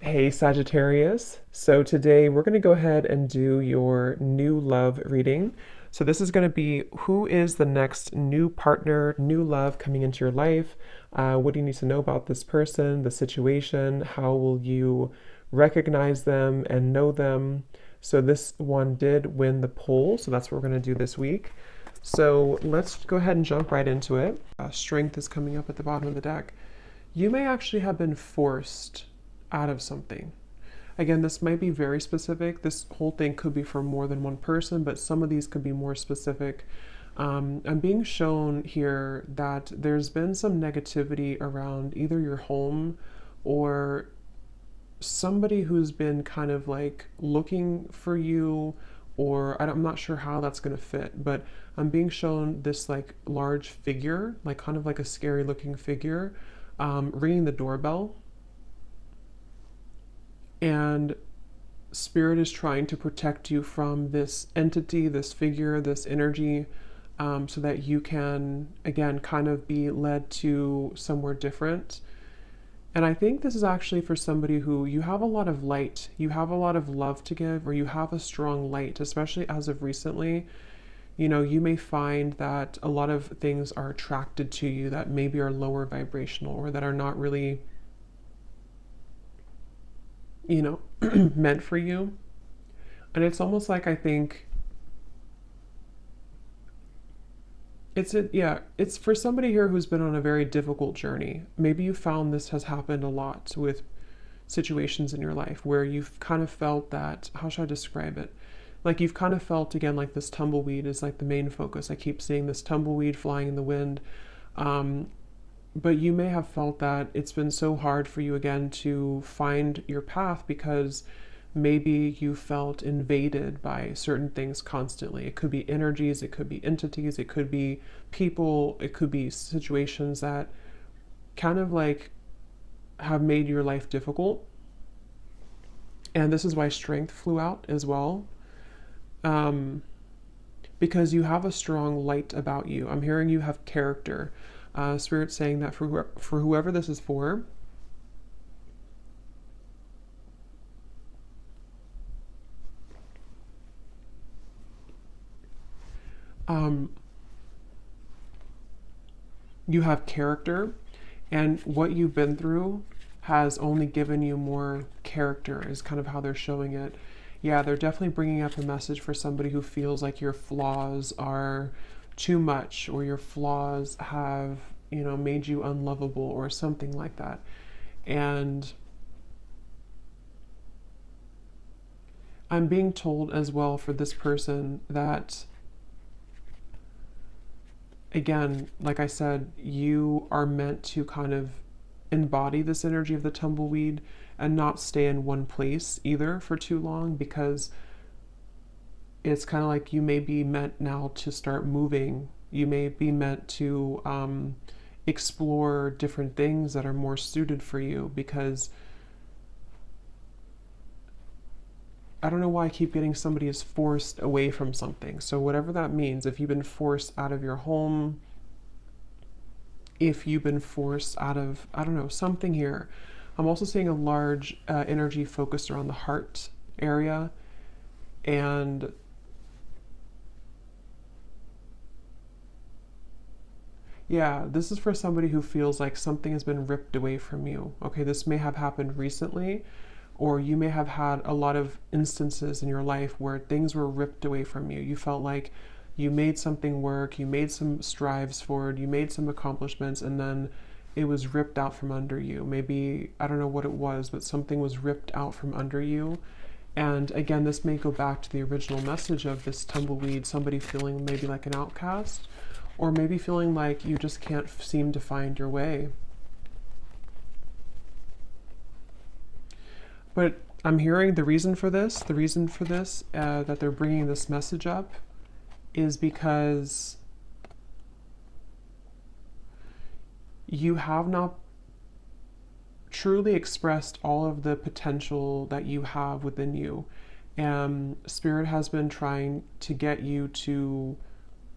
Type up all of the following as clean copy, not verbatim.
Hey Sagittarius. So today we're going to go ahead and do your new love reading. So this is going to be who is the next new partner, new love coming into your life? What do you need to know about this person, the situation? How will you recognize them and know them? So this one did win the poll, so that's what we're going to do this week. So let's go ahead and jump right into it. Strength is coming up at the bottom of the deck. You may actually have been forced out of something. Again, this might be very specific. This whole thing could be for more than one person, but some of these could be more specific. I'm being shown here that there's been some negativity around either your home or somebody who's been kind of like looking for you, or I'm not sure how that's going to fit, but I'm being shown this like large figure, like kind of like a scary looking figure, ringing the doorbell. And spirit is trying to protect you from this entity, this figure, this energy, so that you can, again, kind of be led to somewhere different. And I think this is actually for somebody who you have a lot of light, you have a lot of love to give, or you have a strong light, especially as of recently. You know, you may find that a lot of things are attracted to you that maybe are lower vibrational or that are not really, you know, meant for you. And it's almost like I think it's for somebody here who's been on a very difficult journey. Maybe you found this has happened a lot with situations in your life where you've kind of felt that, how should I describe it? Like you've kind of felt again like this tumbleweed is like the main focus. I keep seeing this tumbleweed flying in the wind. Um, but you may have felt that it's been so hard for you again to find your path because maybe you felt invaded by certain things constantly. It could be energies, it could be entities, it could be people, it could be situations that kind of like have made your life difficult. And this is why strength flew out as well. Um, because you have a strong light about you. I'm hearing you have character. Spirit saying that for whoever this is for, um, you have character, and what you've been through has only given you more character, is kind of how they're showing it. Yeah, they're definitely bringing up a message for somebody who feels like your flaws are too much or your flaws have, you know, made you unlovable or something like that. And I'm being told as well for this person that, again, like I said, you are meant to kind of embody this energy of the tumbleweed and not stay in one place either for too long, because it's kind of like you may be meant now to start moving. You may be meant to explore different things that are more suited for you, because I don't know why I keep getting somebody is forced away from something. So whatever that means, if you've been forced out of your home, if you've been forced out of, I don't know, something here. I'm also seeing a large energy focused around the heart area. And yeah, this is for somebody who feels like something has been ripped away from you. Okay, this may have happened recently, or you may have had a lot of instances in your life where things were ripped away from you. You felt like you made something work, you made some strives forward, you made some accomplishments, and then it was ripped out from under you. Maybe, I don't know what it was, but something was ripped out from under you. And again, this may go back to the original message of this tumbleweed, somebody feeling maybe like an outcast, or maybe feeling like you just can't seem to find your way. But I'm hearing the reason for this, that they're bringing this message up is because you have not truly expressed all of the potential that you have within you. And Spirit has been trying to get you to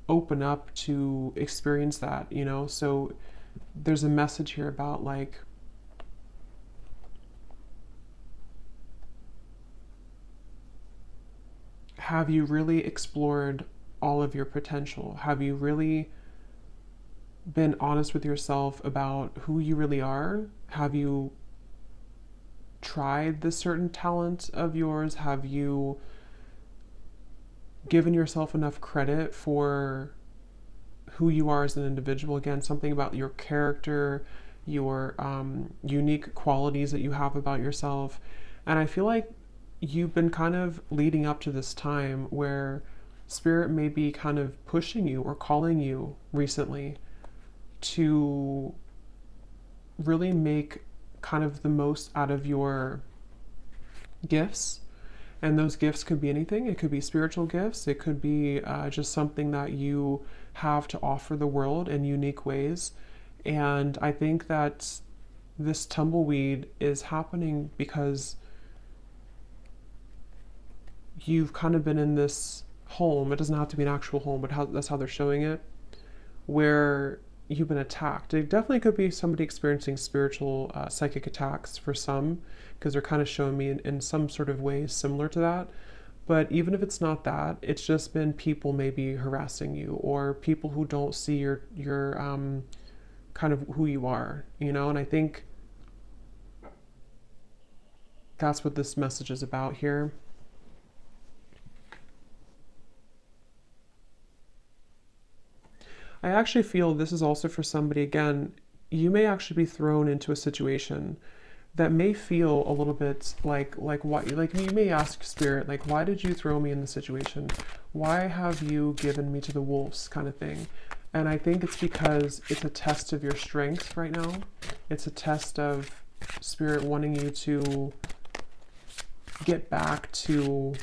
open up to experience that, you know? So there's a message here about like have you really explored all of your potential? Have you really been honest with yourself about who you really are? Have you tried this certain talent of yours? Have you given yourself enough credit for who you are as an individual? Again, something about your character, your unique qualities that you have about yourself. And I feel like you've been kind of leading up to this time where spirit may be kind of pushing you or calling you recently to really make kind of the most out of your gifts. And those gifts could be anything. It could be spiritual gifts. It could be just something that you have to offer the world in unique ways. And I think that this tumbleweed is happening because you've kind of been in this home. It doesn't have to be an actual home, but that's how they're showing it, where you've been attacked. It definitely could be somebody experiencing spiritual psychic attacks for some, because they're kind of showing me in some sort of ways similar to that. But even if it's not that, it's just been people maybe harassing you, or people who don't see your kind of who you are, you know. And I think that's what this message is about here. I actually feel this is also for somebody, again, you may actually be thrown into a situation that may feel a little bit like why, like you may ask spirit, like, why did you throw me in this situation? Why have you given me to the wolves, kind of thing? And I think it's because it's a test of your strength right now. It's a test of spirit wanting you to get back to,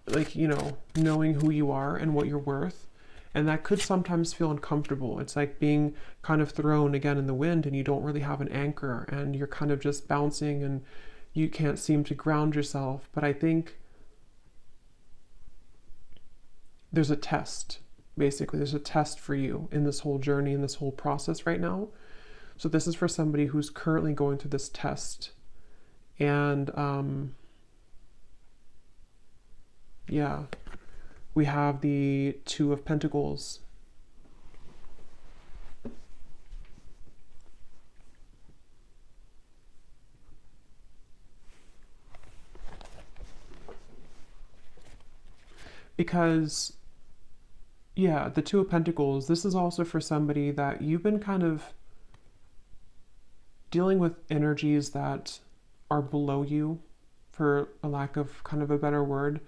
like, you know, knowing who you are and what you're worth. And that could sometimes feel uncomfortable. It's like being kind of thrown again in the wind and you don't really have an anchor and you're kind of just bouncing and you can't seem to ground yourself. But I think there's a test, basically. There's a test for you in this whole journey, in this whole process right now. So this is for somebody who's currently going through this test. And yeah, we have the Two of Pentacles. Because, yeah, the Two of Pentacles, this is also for somebody that you've been kind of dealing with energies that are below you, for a lack of kind of a better word,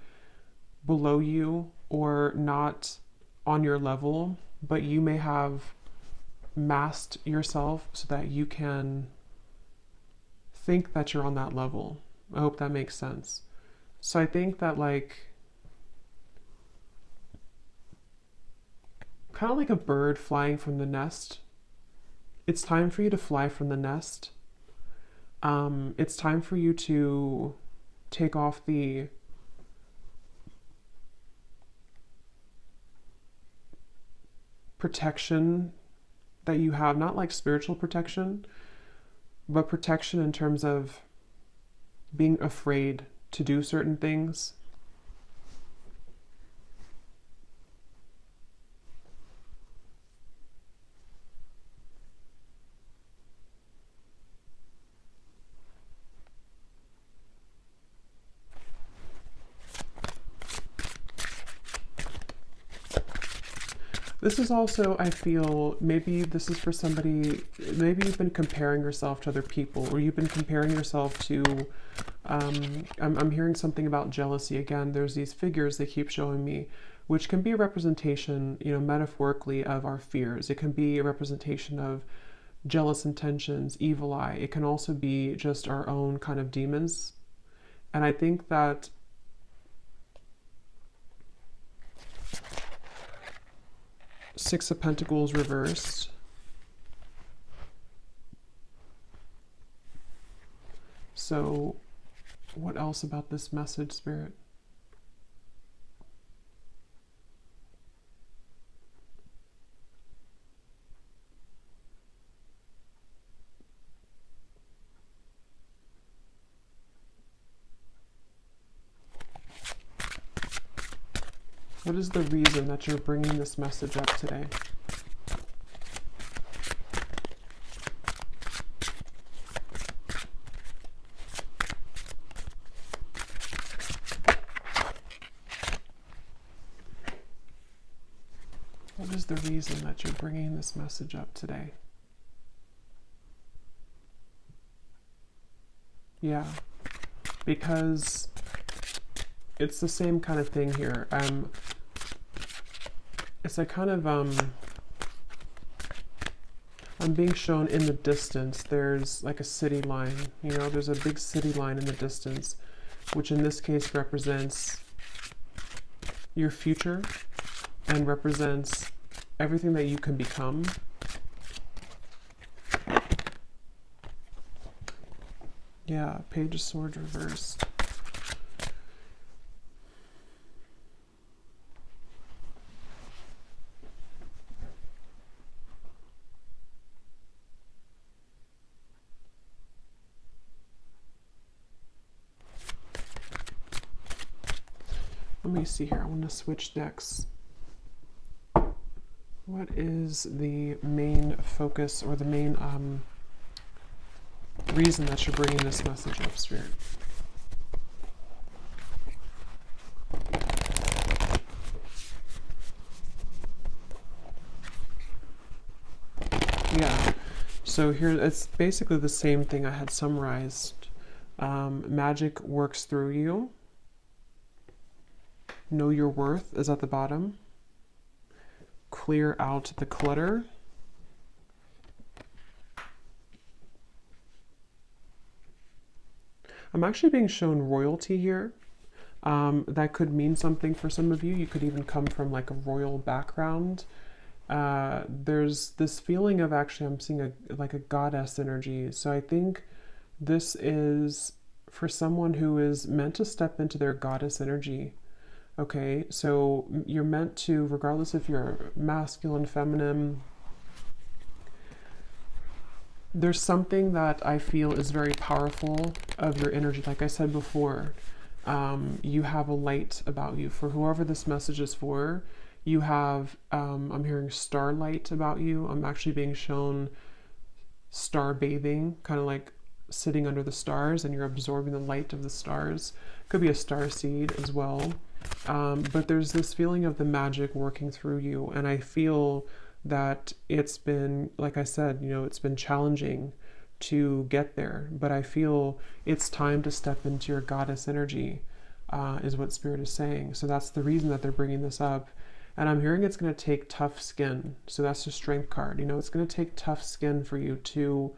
below you or not on your level, but you may have masked yourself so that you can think that you're on that level. I hope that makes sense. So I think that, like, kind of like a bird flying from the nest, it's time for you to fly from the nest. It's time for you to take off the protection that you have, not like spiritual protection, but protection in terms of being afraid to do certain things. This is also, I feel, maybe this is for somebody, maybe you've been comparing yourself to other people, or you've been comparing yourself to, I'm hearing something about jealousy again. There's these figures they keep showing me, which can be a representation, you know, metaphorically of our fears. It can be a representation of jealous intentions, evil eye. It can also be just our own kind of demons. And I think that Six of Pentacles reversed. So what else about this message, Spirit? What is the reason that you're bringing this message up today? What is the reason that you're bringing this message up today? Yeah, because it's the same kind of thing here. It's a kind of, I'm being shown in the distance, there's like a city line, you know, there's a big city line in the distance, which in this case represents your future and represents everything that you can become. Yeah, Page of Swords reversed. Let me see here. I want to switch decks. What is the main focus or the main reason that you're bringing this message up, Spirit? Yeah. So here, it's basically the same thing I had summarized. Magic works through you. Know your worth is at the bottom. Clear out the clutter. I'm actually being shown royalty here. That could mean something for some of you. You could even come from like a royal background. There's this feeling of actually, I'm seeing like a goddess energy. So I think this is for someone who is meant to step into their goddess energy. Okay, so you're meant to, regardless if you're masculine, feminine, there's something that I feel is very powerful of your energy. Like I said before, you have a light about you. For whoever this message is for, you have, I'm hearing starlight about you. I'm actually being shown star bathing, kind of like sitting under the stars and you're absorbing the light of the stars. Could be a star seed as well. But there's this feeling of the magic working through you. And I feel that it's been, like I said, you know, it's been challenging to get there. But I feel it's time to step into your goddess energy, is what Spirit is saying. So that's the reason that they're bringing this up. And I'm hearing it's going to take tough skin. So that's the Strength card. You know, it's going to take tough skin for you to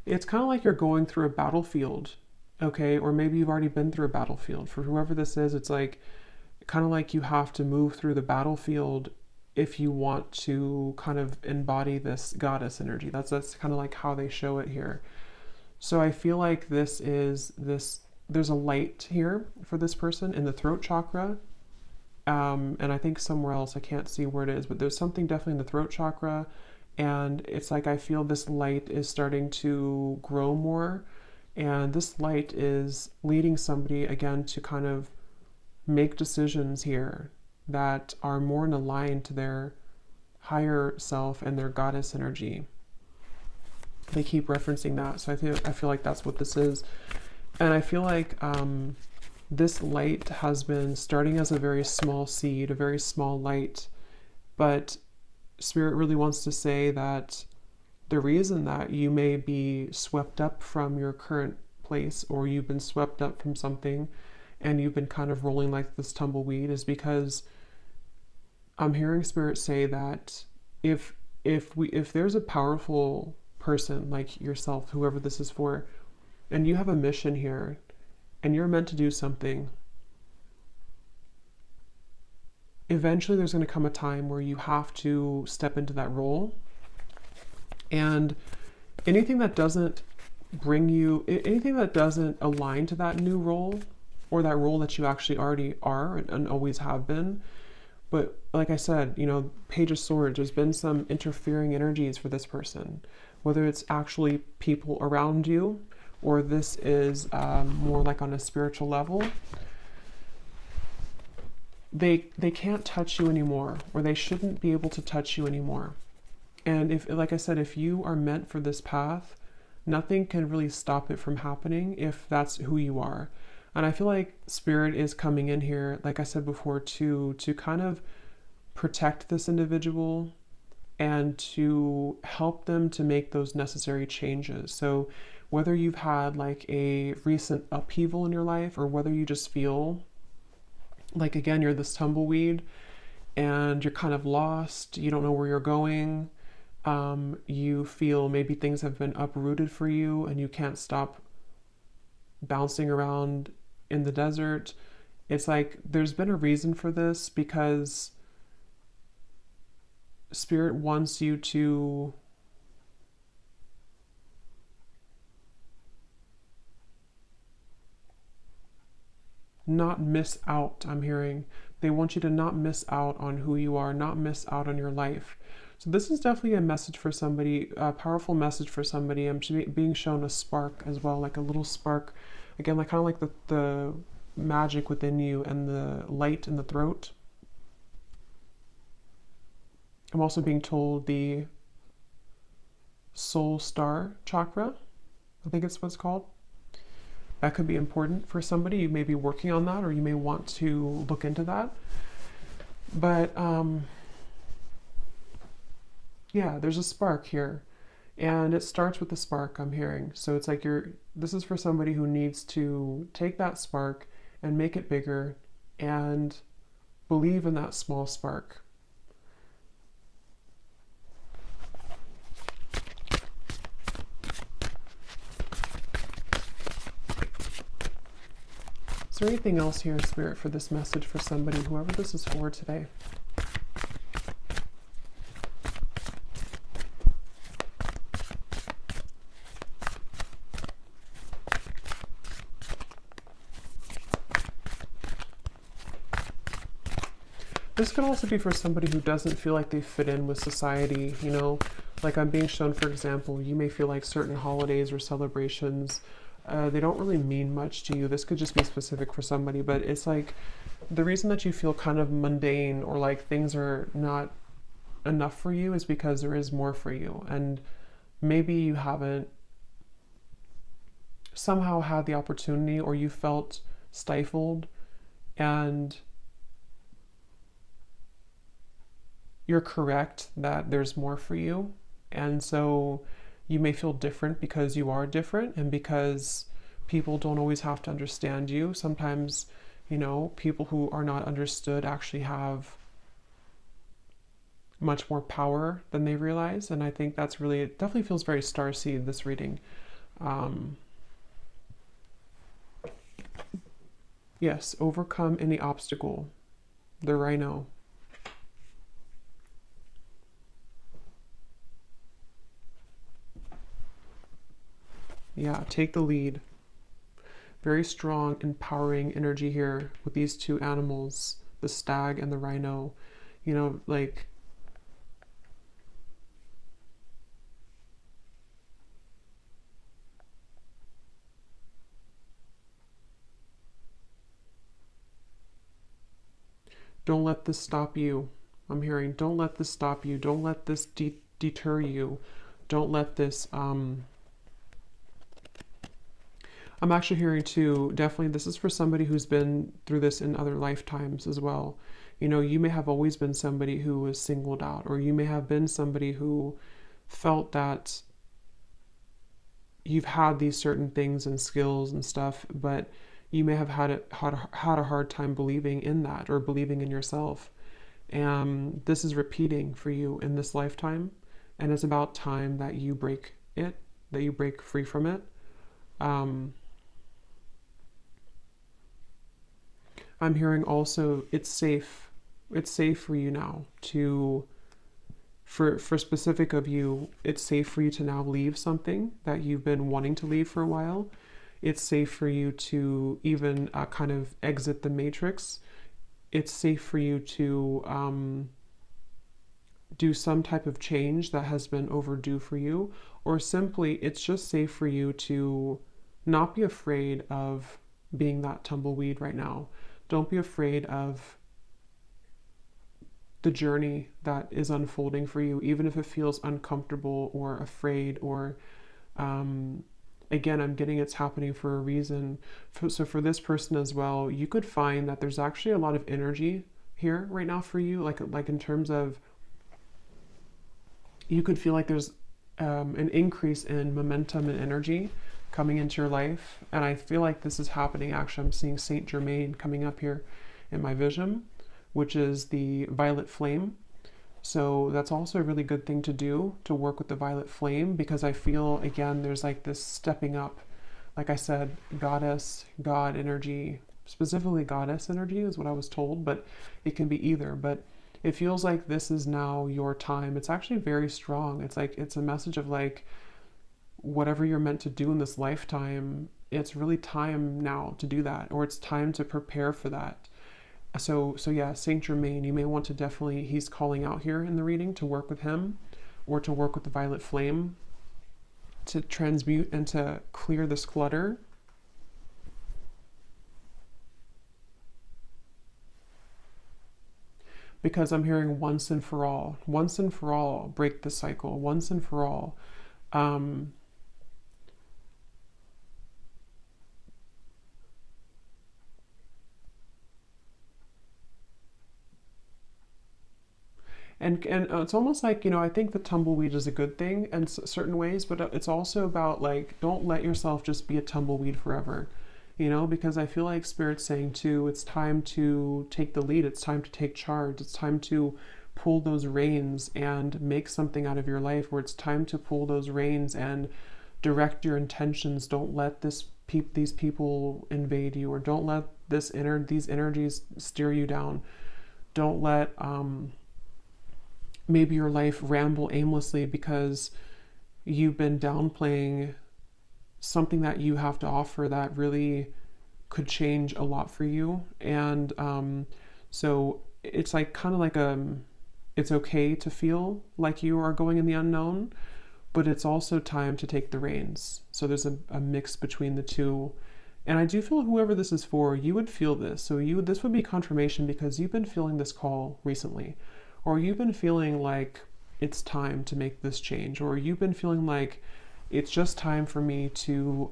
it's kind of like you're going through a battlefield, okay? Or maybe you've already been through a battlefield. For whoever this is, it's like kind of like you have to move through the battlefield if you want to kind of embody this goddess energy. That's kind of like how they show it here. So I feel like there's a light here for this person in the throat chakra. And I think somewhere else, I can't see where it is, but there's something definitely in the throat chakra. And it's like I feel this light is starting to grow more. And this light is leading somebody, again, to kind of make decisions here that are more in line to their higher self and their goddess energy. They keep referencing that. So I feel like that's what this is. And I feel like this light has been starting as a very small seed, a very small light, but Spirit really wants to say that the reason that you may be swept up from your current place, or you've been swept up from something and you've been kind of rolling like this tumbleweed, is because I'm hearing Spirit say that if there's a powerful person like yourself, whoever this is for, and you have a mission here and you're meant to do something, eventually there's going to come a time where you have to step into that role. And anything that doesn't bring you, anything that doesn't align to that new role, or that role that you actually already are and always have been. But like I said, you know, Page of Swords, there's been some interfering energies for this person, whether it's actually people around you, or this is more like on a spiritual level, they can't touch you anymore, or they shouldn't be able to touch you anymore. And if, like I said, if you are meant for this path, nothing can really stop it from happening if that's who you are. And I feel like spirit is coming in here, like I said before, to kind of protect this individual and to help them to make those necessary changes. So whether you've had like a recent upheaval in your life, or whether you just feel like, again, you're this tumbleweed and you're kind of lost, you don't know where you're going, you feel maybe things have been uprooted for you and you can't stop bouncing around in the desert. It's like there's been a reason for this, because spirit wants you to not miss out. I'm hearing they want you to not miss out on who you are, not miss out on your life. So this is definitely a message for somebody, a powerful message for somebody. I'm being shown a spark as well, like a little spark, again, like kind of like the magic within you and the light in the throat. I'm also being told the soul star chakra, I think it's what it's called. That could be important for somebody. You may be working on that, or you may want to look into that. But yeah, there's a spark here, and it starts with the spark, I'm hearing. So it's like this is for somebody who needs to take that spark and make it bigger and believe in that small spark. Is there anything else here, Spirit, for this message for somebody, whoever this is for today? This could also be for somebody who doesn't feel like they fit in with society, you know? Like I'm being shown, for example, you may feel like certain holidays or celebrations, they don't really mean much to you. This could just be specific for somebody, but it's like the reason that you feel kind of mundane, or like things are not enough for you, is because there is more for you. And maybe you haven't somehow had the opportunity, or you felt stifled, and you're correct that there's more for you. And so you may feel different because you are different, and because people don't always have to understand you. Sometimes, you know, people who are not understood actually have much more power than they realize. And I think that's really, it definitely feels very starseed, this reading. Yes, overcome any obstacle. The rhino. Yeah, take the lead. Very strong, empowering energy here with these two animals, the stag and the rhino. You know, like, don't let this stop you. I'm hearing, don't let this stop you. Don't let this deter you. Don't let this, I'm actually hearing too, definitely this is for somebody who's been through this in other lifetimes as well. You know, you may have always been somebody who was singled out, or you may have been somebody who felt that you've had these certain things and skills and stuff, but you may have had a hard time believing in that, or believing in yourself. And this is repeating for you in this lifetime, and it's about time that you break it, that you break free from it. I'm hearing also it's safe. It's safe for you now to, for specific of you, it's safe for you to now leave something that you've been wanting to leave for a while. It's safe for you to even kind of exit the matrix. It's safe for you to do some type of change that has been overdue for you, or simply it's just safe for you to not be afraid of being that tumbleweed right now. Don't be afraid of the journey that is unfolding for you, even if it feels uncomfortable or afraid or um, again, I'm getting it's happening for a reason. So for this person as well, you could find that there's actually a lot of energy here right now for you, like in terms of you could feel like there's an increase in momentum and energy coming into your life. And I feel like this is happening. Actually, I'm seeing Saint Germain coming up here in my vision, which is the violet flame. So that's also a really good thing to do, to work with the violet flame, because I feel, again, there's like this stepping up. Like I said, goddess, God energy, specifically goddess energy is what I was told, but it can be either. But it feels like this is now your time. It's actually very strong. It's like, it's a message of like, whatever you're meant to do in this lifetime, it's really time now to do that, or it's time to prepare for that. So yeah, Saint Germain, you may want to definitely, he's calling out here in the reading to work with him, or to work with the violet flame to transmute and to clear this clutter. Because I'm hearing once and for all, break the cycle, once and for all. Um, and it's almost like, I think the tumbleweed is a good thing in certain ways, but it's also about like, don't let yourself just be a tumbleweed forever, because I feel like Spirit's saying too, it's time to take the lead, it's time to take charge, it's time to pull those reins and make something out of your life, where it's time to pull those reins and direct your intentions. Don't let these people invade you, or don't let these energies steer you down. Don't let maybe your life ramble aimlessly because you've been downplaying something that you have to offer that really could change a lot for you. And so it's like kind of like it's okay to feel like you are going in the unknown, but it's also time to take the reins. So there's a mix between the two. And I do feel whoever this is for, you would feel this. So this would be confirmation, because you've been feeling this call recently, or you've been feeling like it's time to make this change, or you've been feeling like it's just time for me to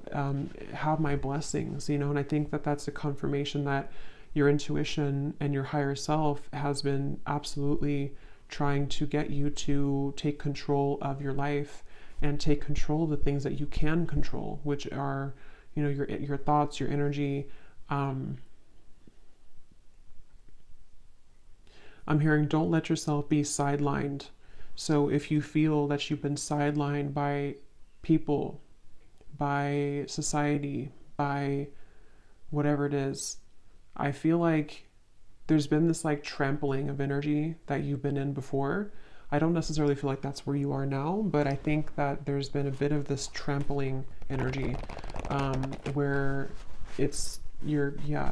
have my blessings, and I think that that's a confirmation that your intuition and your higher self has been absolutely trying to get you to take control of your life and take control of the things that you can control, which are, your thoughts, your energy. I'm hearing, don't let yourself be sidelined. So if you feel that you've been sidelined by people, by society, by whatever it is, I feel like there's been this like trampling of energy that you've been in before. I don't necessarily feel like that's where you are now, but I think that there's been a bit of this trampling energy, where it's the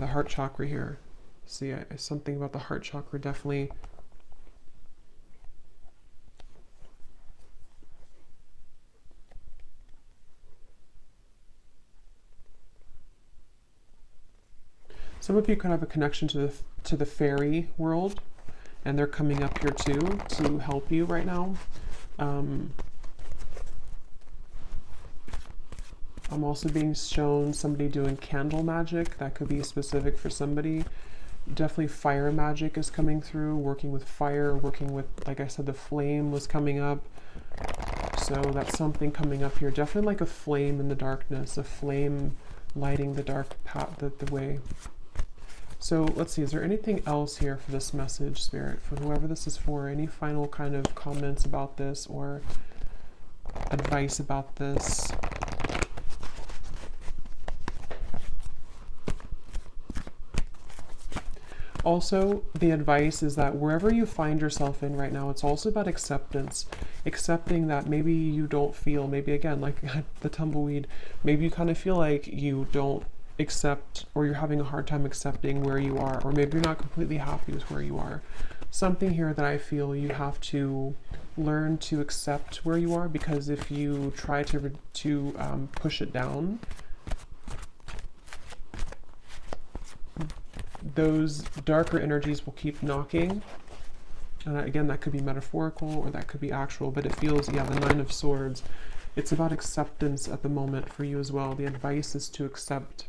heart chakra here. See, something about the heart chakra definitely. Some of you could have a connection to the fairy world, and they're coming up here too to help you right now. I'm also being shown somebody doing candle magic. That could be specific for somebody. Definitely fire magic is coming through, working with fire, working with, like I said, the flame was coming up. So that's something coming up here. Definitely like a flame in the darkness, a flame lighting the dark path, the way. So let's see, is there anything else here for this message, Spirit, for whoever this is for? Any final kind of comments about this or advice about this? Also, the advice is that wherever you find yourself in right now, it's also about acceptance. Accepting that maybe you don't feel, maybe again, like the tumbleweed, maybe you kind of feel like you don't accept, or you're having a hard time accepting where you are, or maybe you're not completely happy with where you are. Something here that I feel you have to learn to accept where you are, because if you try to push it down, those darker energies will keep knocking. And again, that could be metaphorical or that could be actual, but it feels, yeah, the Nine of Swords. It's about acceptance at the moment for you as well. The advice is to accept.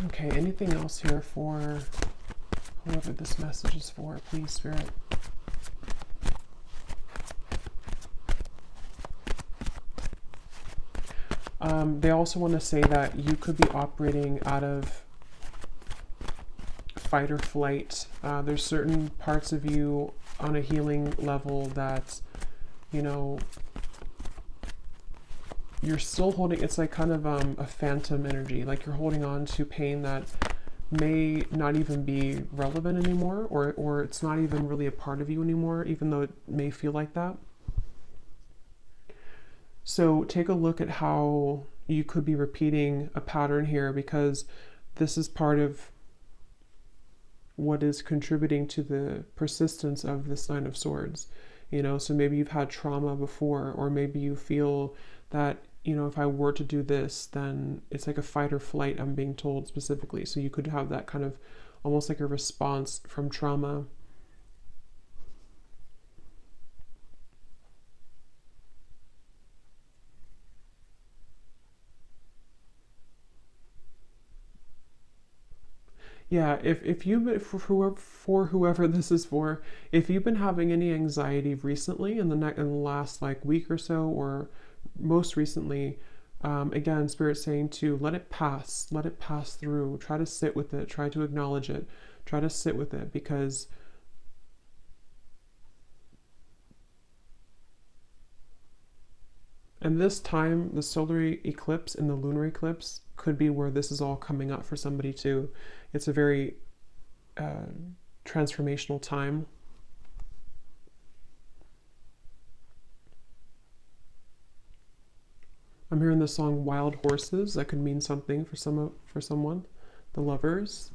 Okay, anything else here for whoever this message is for, please, Spirit? They also want to say that you could be operating out of fight or flight. There's certain parts of you on a healing level that, you know, you're still holding. It's like kind of a phantom energy, like you're holding on to pain that may not even be relevant anymore, or it's not even really a part of you anymore, even though it may feel like that. So take a look at how you could be repeating a pattern here, because this is part of what is contributing to the persistence of this Nine of Swords. You know, so maybe you've had trauma before, or maybe you feel that, you know, if I were to do this, then it's like a fight or flight, I'm being told specifically. So you could have that kind of almost like a response from trauma. Yeah, if you, for whoever this is for, if you've been having any anxiety recently in the last like week or so, or most recently, again, Spirit saying to let it pass through. Try to sit with it. Try to acknowledge it. Try to sit with it, because and this time, the solar eclipse and the lunar eclipse could be where this is all coming up for somebody too. It's a very uh, transformational time. I'm hearing the song "Wild Horses." That could mean something for someone. The Lovers.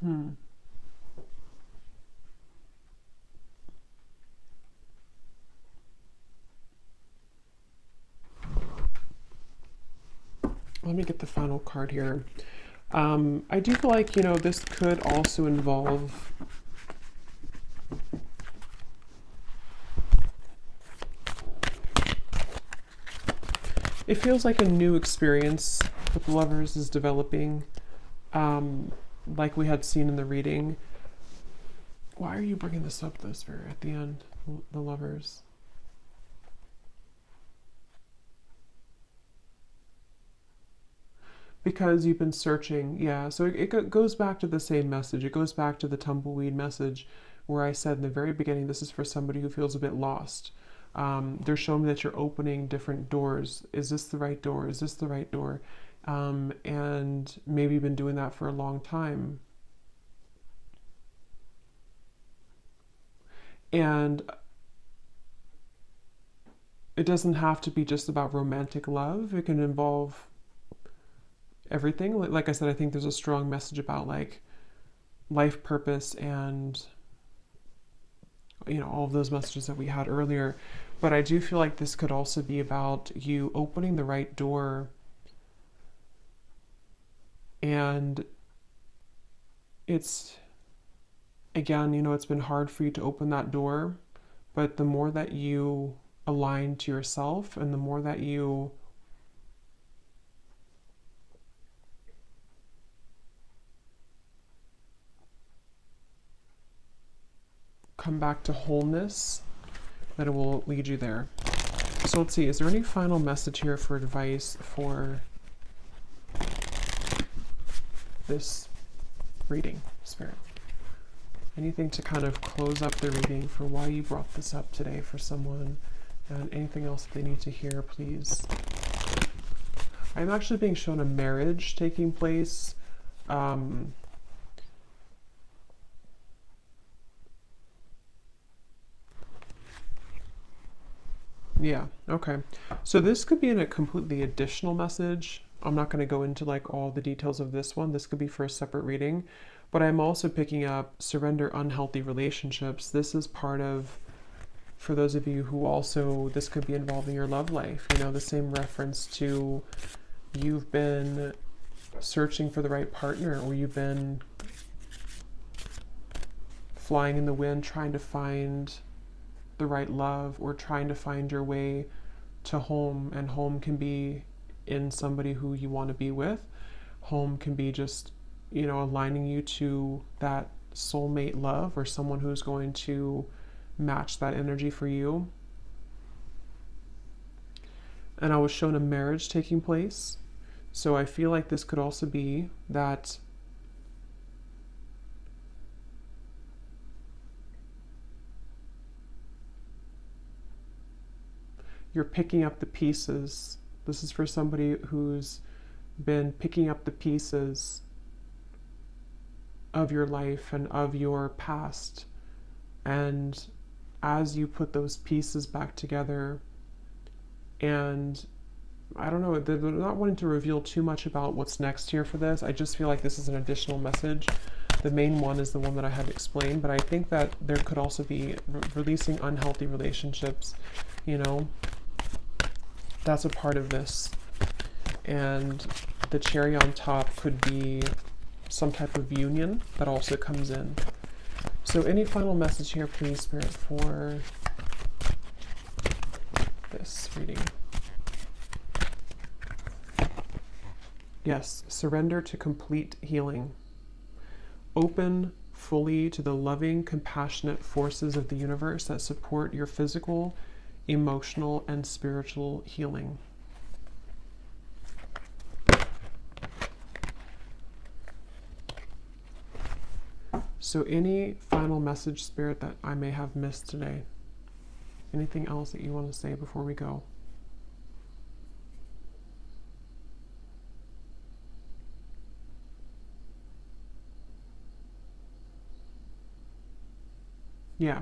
Hmm. Let me get the final card here. I do feel like, you know, this could also involve it feels like a new experience with Lovers is developing, like we had seen in the reading. Why are you bringing this up, though, Spirit, at the end? The Lovers. Because you've been searching, yeah. So it goes back to the same message. It goes back to the tumbleweed message where I said in the very beginning, this is for somebody who feels a bit lost. They're showing me that you're opening different doors. Is this the right door? Is this the right door? And maybe you've been doing that for a long time. And it doesn't have to be just about romantic love. It can involve everything. Like I said, I think there's a strong message about like life purpose and, you know, all of those messages that we had earlier. But I do feel like this could also be about you opening the right door, and it's, again, it's been hard for you to open that door, but the more that you align to yourself and the more that you come back to wholeness, that it will lead you there. So let's see, is there any final message here for advice for this reading, Spirit? Anything to kind of close up the reading for why you brought this up today for someone, and anything else that they need to hear, please. I'm actually being shown a marriage taking place. Yeah, okay. So this could be in a completely additional message. I'm not going to go into like all the details of this one. This could be for a separate reading. But I'm also picking up surrender unhealthy relationships. This is part of, for those of you who also, this could be involving your love life. The same reference to you've been searching for the right partner, or you've been flying in the wind trying to find the right love, or trying to find your way to home. And home can be in somebody who you want to be with. Home can be just, aligning you to that soulmate love, or someone who's going to match that energy for you. And I was shown a marriage taking place. So I feel like this could also be that you're picking up the pieces. This is for somebody who's been picking up the pieces of your life and of your past. And as you put those pieces back together, and I don't know, they're not wanting to reveal too much about what's next here for this. I just feel like this is an additional message. The main one is the one that I have explained, but I think that there could also be releasing unhealthy relationships, That's a part of this. And the cherry on top could be some type of union that also comes in. So any final message here, please, Spirit, for this reading? Yes, surrender to complete healing. Open fully to the loving, compassionate forces of the universe that support your physical, emotional, and spiritual healing. So any final message, Spirit, that I may have missed today? Anything else that you want to say before we go? Yeah.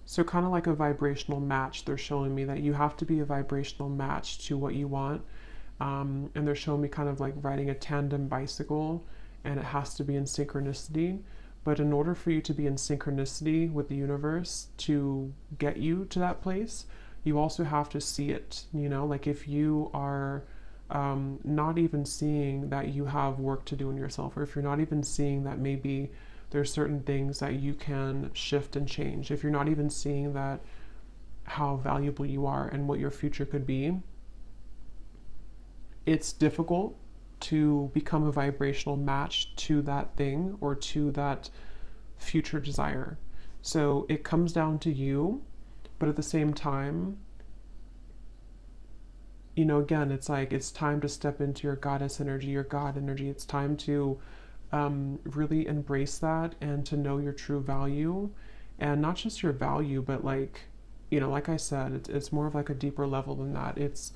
So kind of like a vibrational match, they're showing me that you have to be a vibrational match to what you want. And they're showing me kind of like riding a tandem bicycle, and it has to be in synchronicity. But in order for you to be in synchronicity with the universe to get you to that place, you also have to see it. Like if you are not even seeing that you have work to do in yourself, or if you're not even seeing that maybe there's certain things that you can shift and change, if you're not even seeing that how valuable you are and what your future could be, it's difficult to become a vibrational match to that thing or to that future desire. So it comes down to you, but at the same time, again, it's like it's time to step into your goddess energy, your God energy. It's time to really embrace that and to know your true value, and not just your value, but like I said, it's more of like a deeper level than that. It's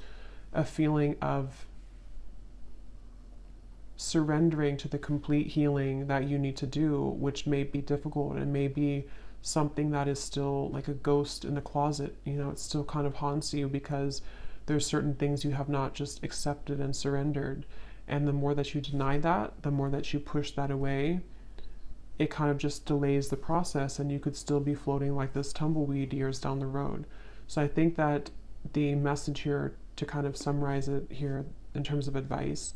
a feeling of surrendering to the complete healing that you need to do, which may be difficult, and may be something that is still like a ghost in the closet. It still kind of haunts you because there's certain things you have not just accepted and surrendered. And the more that you deny that, the more that you push that away, it kind of just delays the process, and you could still be floating like this tumbleweed years down the road. So I think that the message here, to kind of summarize it here in terms of advice,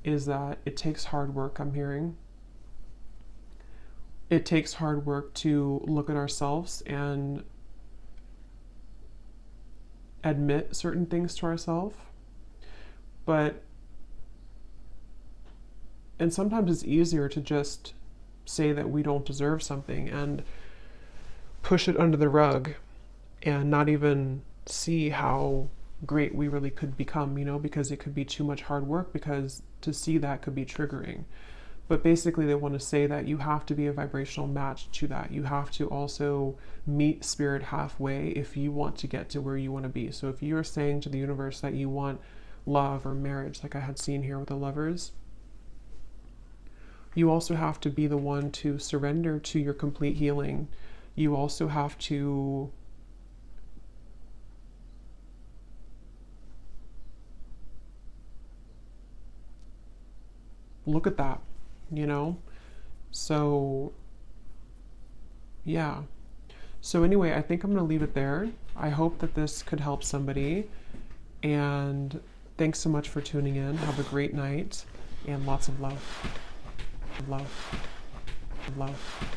is that it takes hard work, I'm hearing. It takes hard work to look at ourselves and admit certain things to ourselves. And sometimes it's easier to just say that we don't deserve something and push it under the rug and not even see how great we really could become, because it could be too much hard work, because to see that could be triggering. But basically, they want to say that you have to be a vibrational match to that. You have to also meet spirit halfway if you want to get to where you want to be. So if you're saying to the universe that you want love or marriage, like I had seen here with the lovers, you also have to be the one to surrender to your complete healing. You also have to look at that, you know? So, yeah. So, anyway, I think I'm going to leave it there. I hope that this could help somebody. And thanks so much for tuning in. Have a great night and lots of love. Love. Love.